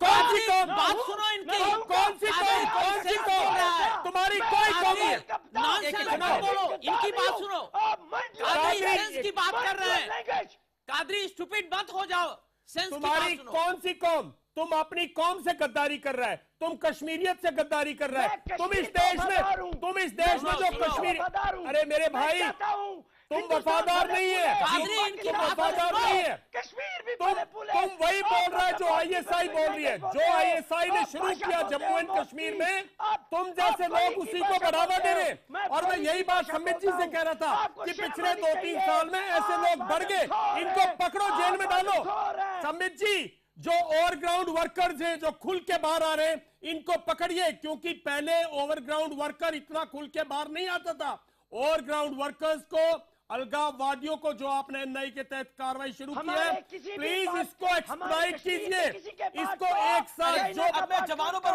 कौन सी कौम? बात सुनो इनकी। कौन सी कौम? तुम्हारी कोई कौम नहीं। बोलो, इनकी बात सुनो। कादरी सेंस की बात कर रहे हैं। कादरी स्टूपिड मत हो जाओ। तुम्हारी कौन सी कौम? तुम अपनी कौम से गद्दारी कर रहा है, तुम कश्मीरियत से गद्दारी कर रहा है। तुम इस देश में जो कश्मीर, अरे मेरे भाई तुम वफादार नहीं है, तुम वफादार नहीं है। तुम वही बोल रहा है जो आईएसआई बोल रही है, जो आईएसआई ने शुरू किया जम्मू एंड कश्मीर में, तुम जैसे लोग उसी को बढ़ावा दे रहे हैं। और मैं यही बात संबित जी से कह रहा था कि पिछले 2-3 साल में ऐसे लोग बढ़ गए, इनको पकड़ो, जेल में डालो। संबित जी, जो ओवरग्राउंड वर्कर्स हैं, जो खुल के बाहर आ रहे हैं, इनको पकड़िए, क्योंकि पहले ओवरग्राउंड वर्कर इतना खुल के बाहर नहीं आता था। ओवरग्राउंड वर्कर्स को, अलगाववादियों को जो आपने एनआई के तहत कार्रवाई शुरू की है, प्लीज इसको एक्सप्लॉइट कीजिए, इसको एक साथ जो अपने जवानों पर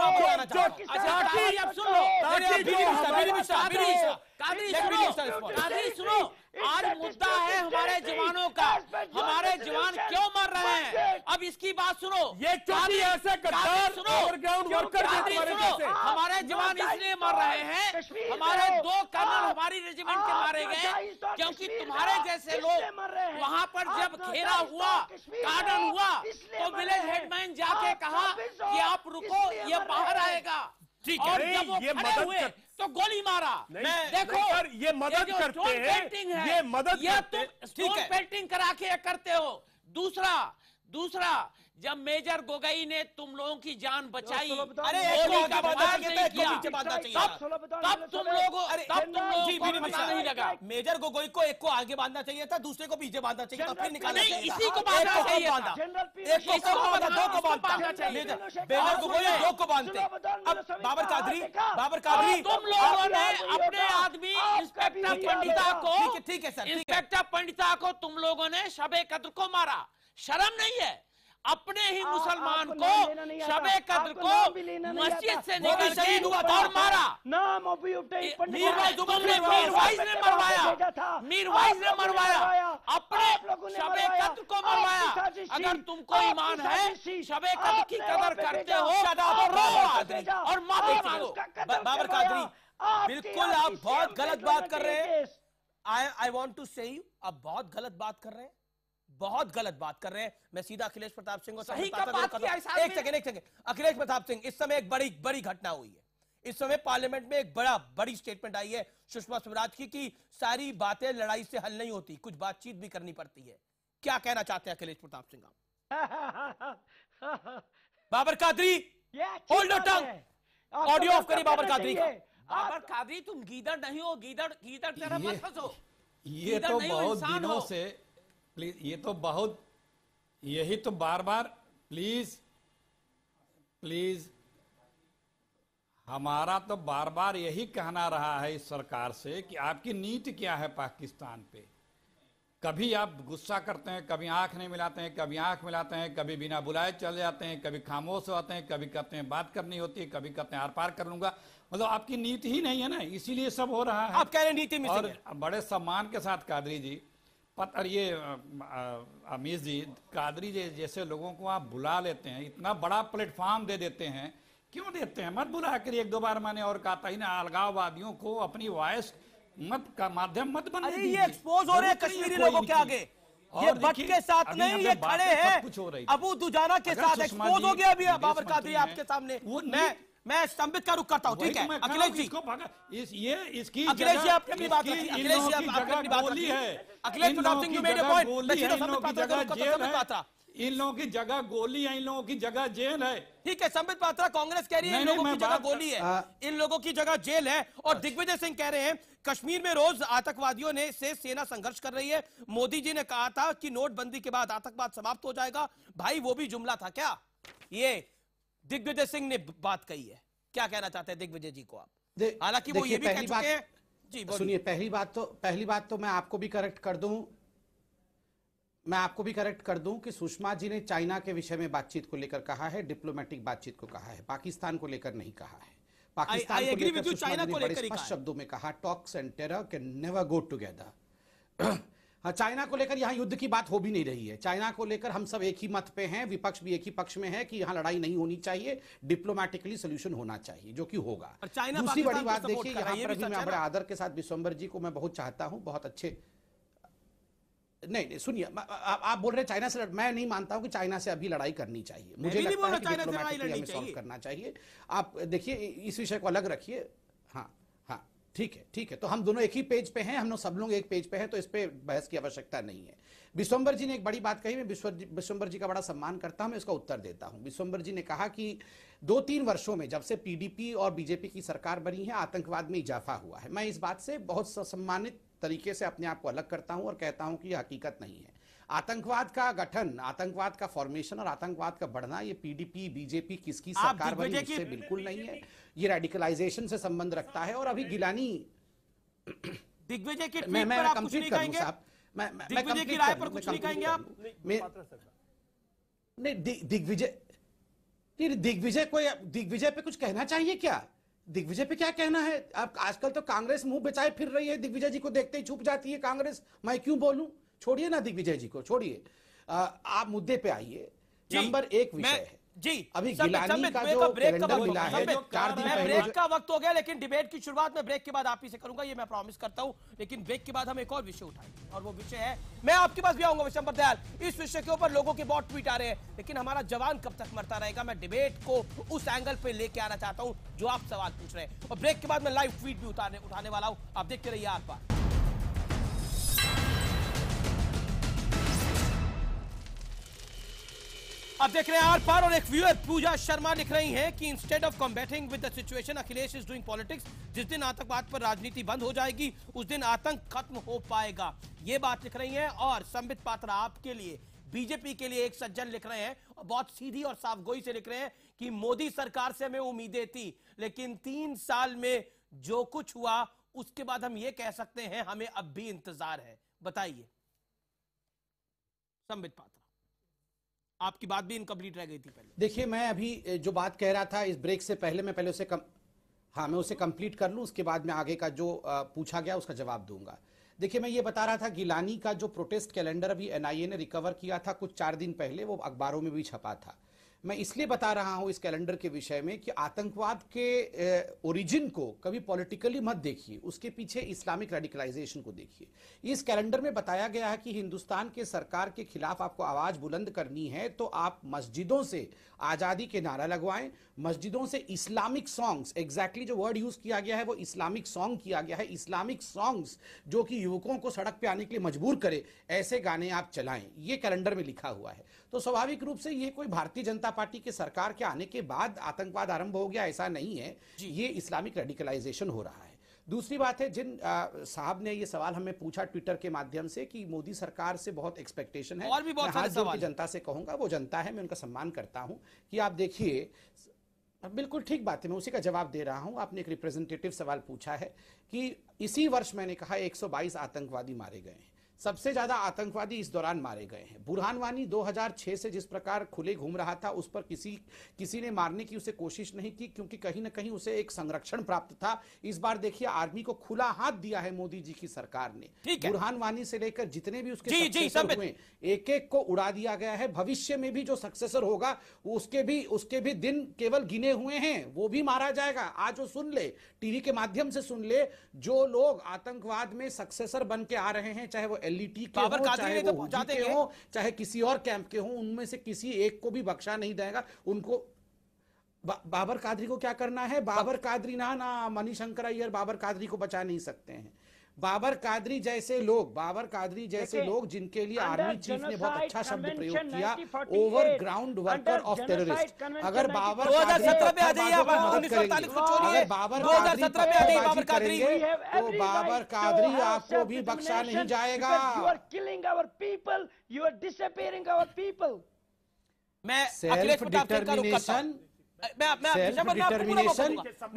कादरी सुनो, आज मुद्दा है हमारे जवानों का, हमारे जवान क्यों मर रहे हैं, अब इसकी बात सुनो। ये क्योंकि ऐसे गद्दार ओवरग्राउंड वर्कर हमारे जवान इसलिए मर रहे हैं, हमारे 2 कर्नल हमारी रेजिमेंट के मारे गए क्योंकि तुम्हारे जैसे लोग वहां पर जब घेरा हुआ, कार्डन हुआ, तो विलेज हेडमैन जाके कहा कि आप रुको, ये बाहर आएगा। और जब वो खड़े हुए तो गोली मारा। देखो ये मदद करते हैं, ये मदद करते, स्टोन पेंटिंग करा के करते हो। दूसरा जब मेजर गोगई ने तुम लोगों की जान बचाई, अरे तब तुम लोगों नहीं लगा। मेजर गोगोई को एक को आगे बांधना चाहिए था, दूसरे को पीछे बांधना चाहिए था, फिर निकालना चाहिए था। इसी को बांधना चाहिए था, एक को 2 को बांधता। मेजर गोगोई 2 को बांधते। अब बाबर कादरी तुम लोगों ने अपने आदमी इंस्पेक्टर पंडिता को, ठीक है सर, इंस्पेक्टर पंडिता को तुम लोगों ने शबे कद्र को मारा। शर्म नहीं है? अपने ही मुसलमान को, शबे कद्र को मस्जिद से निकल के और मारा। मीरवाइज ने मरवाया, अपने शबे कद्र को मरवाया। अगर तुमको ईमान है, शबे कद्र की कदर करते हो तो रो और माफी मांगो। बाबर कादरी, बिल्कुल आप बहुत गलत बात कर रहे हैं। आई वॉन्ट टू से यू, आप बहुत गलत बात कर रहे हैं, बहुत गलत बात कर रहे हैं। मैं सीधा अखिलेश प्रताप सिंह को सही का बात किया। एक सेकंड, अखिलेश प्रताप सिंह, इस समय एक बड़ी घटना हुई है। इस समय पार्लियामेंट में एक बड़ी स्टेटमेंट आई है सुषमा स्वराज की कि सारी बातें लड़ाई से हल नहीं होती, कुछ बातचीत भी करनी पड़ती है। क्या कहना चाहते हैं अखिलेश प्रताप सिंह आप? Babar Qadri, hold your tongue. Audio off करिए बाबर कादरी का। बाबर कादरी, तुम गीदड़ नहीं हो, गीदड़ तरह मत फंसो। ये तो बहुत दिनों से, प्लीज, ये तो बहुत, यही तो बार प्लीज हमारा तो बार यही कहना रहा है इस सरकार से कि आपकी नीति क्या है पाकिस्तान पे। कभी आप गुस्सा करते हैं, कभी आंख नहीं मिलाते हैं, कभी आंख मिलाते हैं, कभी बिना बुलाए चले जाते हैं, कभी खामोश होते हैं, कभी कहते हैं बात करनी होती है, कभी कहते हैं आर पार कर लूंगा। मतलब आपकी नीति ही नहीं है ना, इसीलिए सब हो रहा है। आप कह रहे हैं नीति में। और बड़े सम्मान के साथ कादरी जी, और ये अमीर जी, कादरी जी जैसे लोगों को आप बुला लेते हैं, इतना बड़ा प्लेटफॉर्म दे देते हैं, क्यों देते हैं? मत बुला कर। 1-2 बार मैंने और कहा था, इन अलगाववादियों को अपनी वॉइस मत का माध्यम मत बनने दीजिए। ये एक्सपोज हो रहे हैं कश्मीरी लोगों के आगे। ये भट्ट के साथ नहीं, ये खड़े हैं अबू दुजाना के साथ। एक्सपोज हो गया अभी बाबर कादरी आपके सामने। मैं संबित का रुख करता हूं, ठीक है अखिलेश जी। इसकी अखिलेश जी आपने अपनी बात रखी, अखिलेश जी आपने अपनी बात रखी है। Akhilesh Pratap Singh, you made a point. मैं सीधा संबित पात्रा का रुख करता हूं। संबित पात्रा, इन लोगों की जगह गोली है, इन लोगों की जगह जेल है। ठीक है संबित पात्रा, कांग्रेस कह रही है इन लोगों की जगह गोली है, इन लोगों की जगह जेल है। और दिग्विजय सिंह कह रहे हैं कश्मीर में रोज आतंकवादियों ने से सेना संघर्ष कर रही है। मोदी जी ने कहा था कि नोटबंदी के बाद आतंकवाद समाप्त हो जाएगा। भाई वो भी जुमला था क्या? ये दिग्विजय सिंह ने बात कही है। क्या कहना चाहते हैं दिग्विजय जी को आप? हालांकि वो ये भी कह चुके हैं। जी सुनिए, पहली बात तो मैं आपको भी करेक्ट कर दूं कि सुषमा जी ने चाइना के विषय में बातचीत को लेकर कहा है, डिप्लोमेटिक बातचीत को कहा है, पाकिस्तान को लेकर नहीं कहा है। पाकिस्तान को लेकर सुषमा जी ने बड़े स्पष्ट शब्दों में कहा, talks and terror can never go together. हाँ, चाइना को लेकर यहाँ युद्ध की बात हो भी नहीं रही है। चाइना को लेकर हम सब एक ही मत पे हैं, विपक्ष भी एक ही पक्ष में है कि यहाँ लड़ाई नहीं होनी चाहिए, डिप्लोमेटिकली सोल्यूशन होना चाहिए, जो कि होगा। दूसरी बड़ी बात देखिए, यहाँ पर भी मैं बड़े आदर के साथ विश्वंबर जी को मैं बहुत चाहता हूँ, बहुत अच्छे नहीं सुनिए, आप बोल रहे हैं चाइना से मैं नहीं मानता हूं कि चाइना से अभी लड़ाई करनी चाहिए। मुझे लगता है कि डिप्लोमेटिकली हमें सॉल्व करना चाहिए। आप देखिए इस विषय को अलग रखिए। हाँ हाँ ठीक है, तो हम दोनों एक ही पेज पे हैं, हम लोग सब लोग एक पेज पे हैं, तो इस पे बहस की आवश्यकता नहीं है। विश्वंबर जी ने एक बड़ी बात कही, मैं विश्वंबर जी का बड़ा सम्मान करता हूं, मैं इसका उत्तर देता हूं। विश्वंबर जी ने कहा कि 2-3 वर्षों में जब से पीडीपी और बीजेपी की सरकार बनी है, आतंकवाद में इजाफा हुआ है। मैं इस बात से बहुत सम्मानित तरीके से अपने आप को अलग करता हूं और कहता हूं कि यह हकीकत नहीं है। आतंकवाद का गठन, आतंकवाद का फॉर्मेशन और आतंकवाद का बढ़ना ये पीडीपी बीजेपी किसकी सरकार बनी उससे बिल्कुल नहीं है। ये रेडिकलाइजेशन से संबंध रखता है। और अभी गिलानी दिग्विजय के मैं कंप्लीट करूं साहब, मैं दिग्विजय की राय पर कुछ नहीं कहेंगे आप? नहीं, दिग्विजय पे कुछ कहना चाहिए क्या? दिग्विजय पे क्या कहना है? आप आजकल तो कांग्रेस मुंह बेचाए फिर रही है, दिग्विजय जी को देखते ही छुप जाती है कांग्रेस। मैं क्यों बोलूं? छोड़िए ना दिग्विजय जी को, छोड़िए, आप मुद्दे पे आइए। नंबर 1 विषय है जी, अभी गिलानी का जो कैलेंडर मिला है 4 दिन पहले। ब्रेक का वक्त हो गया, लेकिन डिबेट की शुरुआत में ब्रेक के बाद आप ही से करूंगा, ये मैं प्रॉमिस करता हूं। लेकिन ब्रेक के बाद हम एक और विषय उठाएंगे और वो विषय है, मैं आपके पास भी आऊंगा विशंबर दयाल, इस विषय के ऊपर लोगों के बहुत ट्वीट आ रहे हैं, लेकिन हमारा जवान कब तक मरता रहेगा? मैं डिबेट को उस एंगल पे लेके आना चाहता हूं जो आप सवाल पूछ रहे हैं। और ब्रेक के बाद मैं लाइव ट्वीट भी उठाने वाला हूं, आप देखते रहिए आर पार। आप देख रहे हैं आर पार और एक व्यूअर पूजा शर्मा लिख रही हैं कि instead of combating with the situation Akhilesh is doing politics. जिस दिन आतंकवाद पर राजनीति बंद हो जाएगी उस दिन आतंक खत्म हो पाएगा, ये बात लिख रही हैं। और संबित पात्रा आपके लिए, बीजेपी के लिए एक सज्जन लिख रहे हैं और बहुत सीधी और साफगोई से लिख रहे हैं कि मोदी सरकार से हमें उम्मीदें थी, लेकिन 3 साल में जो कुछ हुआ उसके बाद हम ये कह सकते हैं हमें अब भी इंतजार है। बताइए संबित पात्रा, आपकी बात भी इनकम्प्लीट रह गई थी पहले। देखिए मैं अभी जो बात कह रहा था इस ब्रेक से पहले, मैं पहले उसे मैं उसे कंप्लीट कर लूं, उसके बाद मैं आगे का जो पूछा गया उसका जवाब दूंगा। देखिए मैं ये बता रहा था गिलानी का जो प्रोटेस्ट कैलेंडर अभी एनआईए ने रिकवर किया था कुछ 4 दिन पहले, वो अखबारों में भी छपा था। मैं इसलिए बता रहा हूं इस कैलेंडर के विषय में कि आतंकवाद के ओरिजिन को कभी पॉलिटिकली मत देखिए, उसके पीछे इस्लामिक रेडिकलाइजेशन को देखिए। इस कैलेंडर में बताया गया है कि हिंदुस्तान के सरकार के खिलाफ आपको आवाज बुलंद करनी है तो आप मस्जिदों से आजादी के नारा लगवाएं, मस्जिदों से इस्लामिक सॉन्ग्स, एग्जैक्टली जो वर्ड यूज किया गया है वो इस्लामिक सॉन्ग किया गया है, इस्लामिक सॉन्ग्स जो कि युवकों को सड़क पे आने के लिए मजबूर करे, ऐसे गाने आप चलाएं, ये कैलेंडर में लिखा हुआ है। तो स्वाभाविक रूप से ये कोई भारतीय जनता पार्टी के सरकार के आने के बाद आतंकवाद आरंभ हो गया, ऐसा नहीं है, ये इस्लामिक रेडिकलाइजेशन हो रहा है। दूसरी बात है, जिन साहब ने ये सवाल हमें पूछा ट्विटर के माध्यम से कि मोदी सरकार से बहुत एक्सपेक्टेशन है, और भी बहुत सारे सवाल जनता से कहूंगा, वो जनता है, मैं उनका सम्मान करता हूं कि आप देखिए, बिल्कुल ठीक बात है, मैं उसी का जवाब दे रहा हूं। आपने एक रिप्रेजेंटेटिव सवाल पूछा है कि इसी वर्ष मैंने कहा 122 आतंकवादी मारे गए हैं, सबसे ज्यादा आतंकवादी इस दौरान मारे गए हैं। बुरहान वानी 2006 से जिस प्रकार खुले घूम रहा था उस पर किसी ने मारने की उसे कोशिश नहीं की, क्योंकि कहीं ना कहीं उसे एक संरक्षण प्राप्त था। इस बार देखिए आर्मी को खुला हाथ दिया है मोदी जी की सरकार ने। बुरहान वानी से लेकर जितने भी उसके सक्सेसर हुए एक एक को उड़ा दिया गया है। भविष्य में भी जो सक्सेसर होगा उसके भी दिन केवल गिने हुए हैं, वो भी मारा जाएगा। आज वो सुन ले, टीवी के माध्यम से सुन ले, जो लोग आतंकवाद में सक्सेसर बन के आ रहे हैं, चाहे वो एलईटी के हो, चाहे वो हुजी के हो, चाहे किसी और कैंप के हो, उनमें से किसी एक को भी बख्शा नहीं जाएगा। उनको बाबर कादरी को क्या करना है? बाबर कादरी ना मणिशंकर अय्यर बाबर कादरी को बचा नहीं सकते हैं। बाबर कादरी जैसे लोग जिनके लिए आर्मी चीफ ने बहुत अच्छा शब्द प्रयोग किया, over ground worker of terrorist. अगर बाबर 2017 में आ जाइए, तो बाबर कादरी आपको भी बख्शा नहीं जाएगा। मैं सेल्फ डिटर्मिनेशन,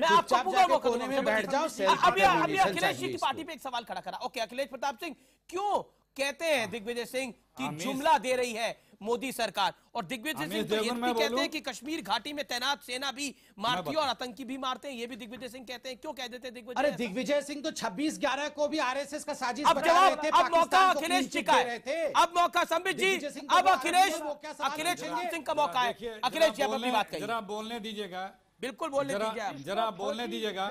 चुपचाप जाके कोने में बैठ जाओ। अभी अखिलेश जी की पार्टी पे एक सवाल खड़ा करा। ओके, अखिलेश प्रताप सिंह, क्यों कहते हैं दिग्विजय सिंह की जुमला दे रही है मोदी सरकार? और दिग्विजय सिंह तो ये भी कहते हैं कि कश्मीर घाटी में तैनात सेना भी मारती है और आतंकी भी मारते हैं, ये भी दिग्विजय सिंह कहते हैं। क्यों कह देते हैं दिग्विजय? अरे दिग्विजय सिंह तो 26/11 को भी आरएसएस का साजिश अब जवाब, अब मौका अखिलेश जी का है, अब मौका संबित जी, अब अखिलेश सिंह का मौका है। अखिलेश जी अब अपनी बात कहिए, जरा बोलने दीजिएगा। बिल्कुल बोलने दीजिए आप। जरा बोलने दीजिएगा।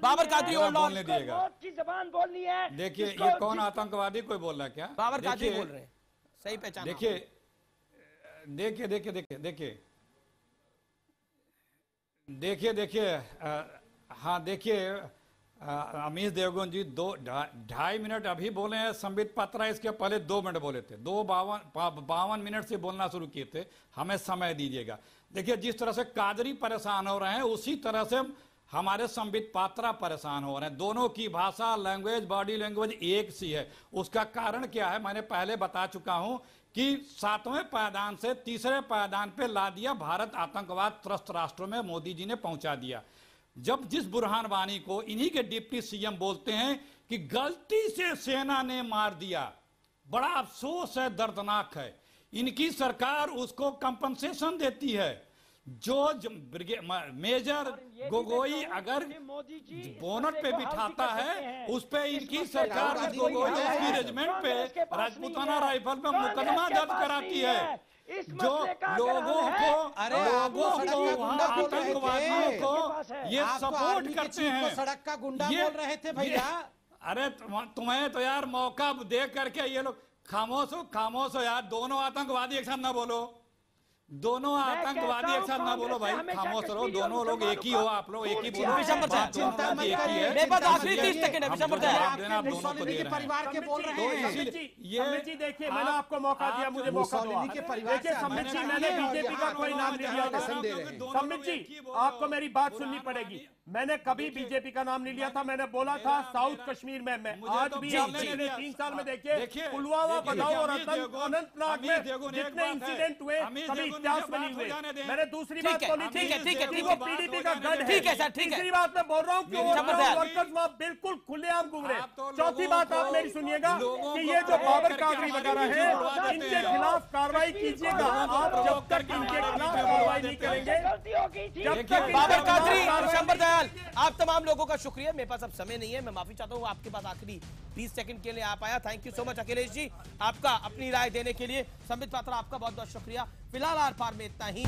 बाबर कादरी बोलने दीजिएगा। मौत की जबान बोलनी है। देखिए ये कौन आतंकवादी कोई बोल रहा है क्या? बाबर कादरी बोल रहे हैं, सही पहचान। देखिए देखिए देखिए देखिए देखिए देखिए देखिए हाँ देखिए अमीश देवगन जी 2.5 मिनट अभी बोले हैं। संबित पात्रा इसके पहले 2 मिनट बोले थे। 52 मिनट से बोलना शुरू किए थे। हमें समय दीजिएगा। देखिए जिस तरह से कादरी परेशान हो रहे हैं उसी तरह से हमारे संबित पात्रा परेशान हो रहे हैं। दोनों की भाषा, लैंग्वेज, बॉडी लैंग्वेज एक सी है। उसका कारण क्या है मैंने पहले बता चुका हूं कि 7वें पायदान से 3रे पायदान पे ला दिया। भारत आतंकवाद त्रस्त राष्ट्रों में मोदी जी ने पहुंचा दिया। जब जिस बुरहान वानी को इन्हीं के डिप्टी सीएम बोलते हैं कि गलती से सेना ने मार दिया, बड़ा अफसोस है, दर्दनाक है। इनकी सरकार उसको कंपनसेशन देती है। जो मेजर गोगोई अगर बोनट पे बिठाता है उस पे इनकी सरकार उस गोगोई उसकी रेजिमेंट पे राजपूताना राइफल पे मुकदमा दर्ज कराती है। जो लोगों को वहाँ आतंकवादियों को ये सपोर्ट करते हैं। सड़क का गुंडा बोल रहे थे भैया। अरे तुम्हें तो यार मौका दे करके ये लोग खामोश हो यार। दोनों आतंकवादी एक साथ ना बोलो, दोनों आतंकवादी एक साथ ना बोलो भाई, खामोश रहो। दोनों लोग एक ही हो, आप लोग एक ही बोलो। मेरे पास आखिरी 30 सेकंड है। आप दोनों को दे रहे हैं। परिवार के बोल रहे हैं। समित जी देखिए मैंने आपको मौका दिया, मुझे मौका दो। देखिए समित जी मैंने बीजेपी का कोई नाम नहीं लिया था। समित जी आपको मेरी बात सुननी पड़ेगी। मैंने कभी बीजेपी का नाम नहीं लिया था। मैंने बोला था साउथ कश्मीर में मैं आज भी पिछले 3 साल में देखिए पुलवामा, बदाऊं और अनंतनाग में जितने इंसिडेंट हुए सभी इतिहास में नहीं हुए। मैंने दूसरी बात बोली थी वो पीडीपी का गढ़ है। ठीक है सर, ठीक है। तीसरी बात मैं बोल रहा हूँ कि वर्कर्स वहां बिल्कुल खुलेआम घूम रहे। चौथी बात आप मेरी सुनिएगा कि ये जो बाबर कादरी वगैरह है इनके खिलाफ कार्रवाई कीजिएगा। आप जब तक इनके खिलाफ कार्रवाई नहीं करेंगे जब तक बाबर कादरी आप तमाम लोगों का शुक्रिया। मेरे पास अब समय नहीं है, मैं माफी चाहता हूं। आपके पास आखिरी 20 सेकंड के लिए आप आया। Thank you so much Akhilesh ji आपका अपनी राय देने के लिए। संबित पात्रा आपका बहुत बहुत शुक्रिया। फिलहाल आर पार में इतना ही।